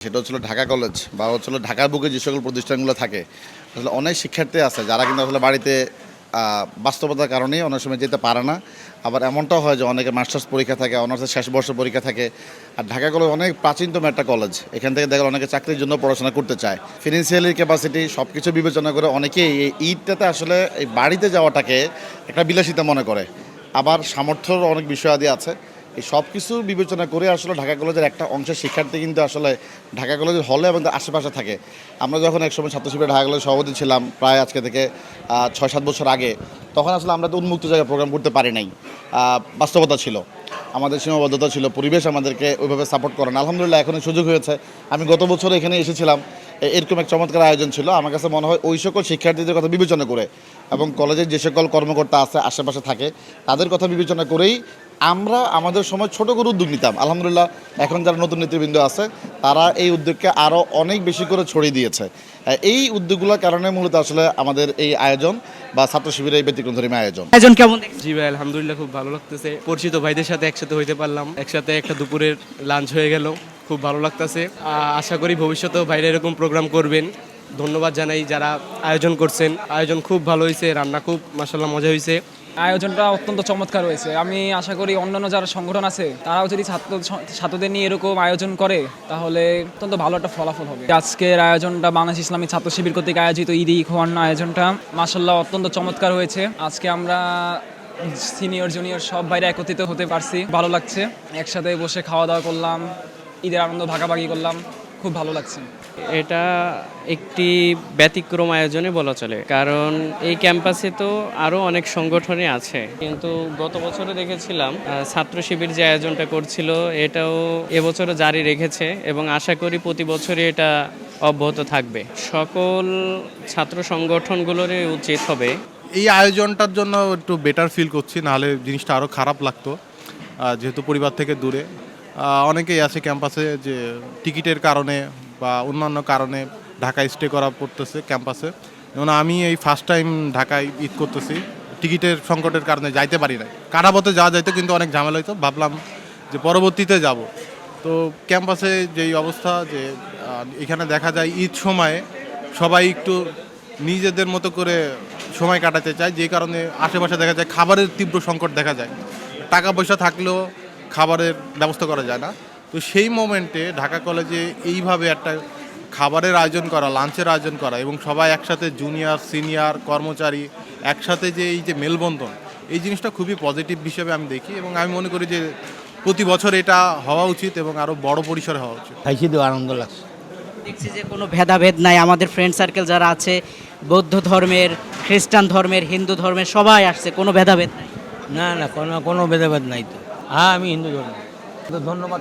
সেটা হচ্ছিল ঢাকা কলেজ বা হচ্ছিল ঢাকার বুকে যে সকল প্রতিষ্ঠানগুলো থাকে আসলে অনেক শিক্ষার্থী আছে যারা কিন্তু আসলে বাড়িতে বাস্তবতার কারণেই অনেক সময় যেতে পারে না। আবার এমনটাও হয় যে অনেকে মাস্টার্স পরীক্ষা থাকে, অনার্সের শেষ বর্ষ পরীক্ষা থাকে। আর ঢাকা কলেজ অনেক প্রাচীনতম একটা কলেজ, এখান থেকে দেখা অনেকে চাকরির জন্য পড়াশোনা করতে চায়। ফিনান্সিয়ালি ক্যাপাসিটি সব কিছু বিবেচনা করে অনেকেই এই ঈদটাতে আসলে এই বাড়িতে যাওয়াটাকে একটা বিলাসিতা মনে করে। আবার সামর্থ্যর অনেক বিষয়াদি আছে। এই সব কিছু বিবেচনা করে আসলে ঢাকা কলেজের একটা অংশের শিক্ষার্থী কিন্তু আসলে ঢাকা কলেজের হলে এবং তার আশেপাশে থাকে। আমরা যখন একসময় ছাত্র শিবিরে ঢাকা কলেজের সভাপতি ছিলাম প্রায় আজকে থেকে 6-7 বছর আগে, তখন আসলে আমরা তো উন্মুক্ত জায়গায় প্রোগ্রাম করতে পারি নাই। বাস্তবতা ছিল, আমাদের সীমাবদ্ধতা ছিল, পরিবেশ আমাদেরকে ওইভাবে সাপোর্ট করে না। আলহামদুলিল্লাহ এখন সুযোগ হয়েছে। আমি গত বছর এখানে এসেছিলাম, এরকম এক চমৎকার আয়োজন ছিল। আমার কাছে মনে হয় ওই সকল শিক্ষার্থীদের কথা বিবেচনা করে এবং কলেজের যে সকল কর্মকর্তা আছে আশেপাশে থাকে তাদের কথা বিবেচনা করেই আমরা আমাদের সময় ছোটো করে উদ্যোগ নিতাম। আলহামদুলিল্লাহ এখন যারা নতুন নেতৃবৃন্দ আছে তারা এই উদ্যোগকে আরও অনেক বেশি করে ছড়িয়ে দিয়েছে। এই উদ্যোগগুলোর কারণে মূলত আসলে আমাদের এই আয়োজন বা ছাত্র শিবিরের এই ব্যতিক্রমধর্মী আয়োজন। আয়োজন কেমন? জি ভাই, আলহামদুলিল্লাহ খুব ভালো লাগতেছে। পরিচিত ভাইদের সাথে একসাথে হইতে পারলাম, একসাথে একটা দুপুরের লাঞ্চ হয়ে গেল, খুব ভালো লাগতেছে। আশা করি ভবিষ্যতেও ভাইরা এরকম প্রোগ্রাম করবেন। ধন্যবাদ জানাই যারা আয়োজন করছেন। আয়োজন খুব ভালো হয়েছে, রান্না খুব মাশাআল্লাহ মজা হয়েছে। আয়োজনটা অত্যন্ত চমৎকার হয়েছে। আমি আশা করি অন্যান্য যারা সংগঠন আছে তারাও যদি ছাত্রদের নিয়ে এরকম আয়োজন করে তাহলে অত্যন্ত ভালো একটা ফলাফল হবে। আজকের আয়োজনটা বাংলাদেশ ইসলামী ছাত্র শিবির কর্তৃক আয়োজিত ঈদ-ই ইখওয়ান আয়োজনটা মাশাআল্লাহ অত্যন্ত চমৎকার হয়েছে। আজকে আমরা সিনিয়র জুনিয়র সব ভাইরা একত্রিত হতে পারছি, ভালো লাগছে। একসাথে বসে খাওয়া দাওয়া করলাম, ঈদের আনন্দ ভাগাভাগি করলাম, খুব ভালো লাগছে। এটা একটি ব্যতিক্রম আয়োজনে বলা চলে, কারণ এই ক্যাম্পাসে তো আরও অনেক সংগঠনই আছে, কিন্তু গত বছরে দেখেছিলাম ছাত্র শিবির যে আয়োজনটা করছিল এটাও এবছরও জারি রেখেছে এবং আশা করি প্রতি বছরই এটা অব্যাহত থাকবে। সকল ছাত্র সংগঠনগুলোরই উচিত হবে। এই আয়োজনটার জন্য একটু বেটার ফিল করছি, নাহলে জিনিসটা আরও খারাপ লাগতো। যেহেতু পরিবার থেকে দূরে অনেকেই আছে ক্যাম্পাসে যে টিকিটের কারণে বা অন্যান্য কারণে ঢাকায় স্টে করা পড়তেছে ক্যাম্পাসে। যেমন আমি এই ফার্স্ট টাইম ঢাকায় ঈদ করতেছি, টিকিটের সংকটের কারণে যাইতে পারি না। কাটাপথে যাওয়া যাইতো কিন্তু অনেক ঝামেলা হইতো, ভাবলাম যে পরবর্তীতে যাব। তো ক্যাম্পাসে যেই অবস্থা যে এখানে দেখা যায় ঈদ সময়ে সবাই একটু নিজেদের মতো করে সময় কাটাতে চায়, যে কারণে আশেপাশে দেখা যায় খাবারের তীব্র সংকট দেখা যায়। টাকা পয়সা থাকলেও খাবারের ব্যবস্থা করা যায় না। তো সেই মোমেন্টে ঢাকা কলেজে এইভাবে একটা খাবারের আয়োজন করা, লাঞ্চের আয়োজন করা এবং সবাই একসাথে জুনিয়র সিনিয়র কর্মচারী একসাথে যে এই যে মেলবন্ধন, এই জিনিসটা খুবই পজিটিভ হিসেবে আমি দেখি এবং আমি মনে করি যে প্রতি বছর এটা হওয়া উচিত এবং আরও বড় পরিসরে হওয়া উচিত। খাইছি তো আনন্দ লাগছে। দেখছি যে কোনো ভেদাভেদ নাই, আমাদের ফ্রেন্ড সার্কেল যারা আছে বৌদ্ধ ধর্মের, খ্রিস্টান ধর্মের, হিন্দু ধর্মের সবাই আসছে, কোনো ভেদাভেদ নাই। না না, কোনো ভেদাভেদ নাই তো। হ্যাঁ, আমি হিন্দু ধর্ম। ধন্যবাদ।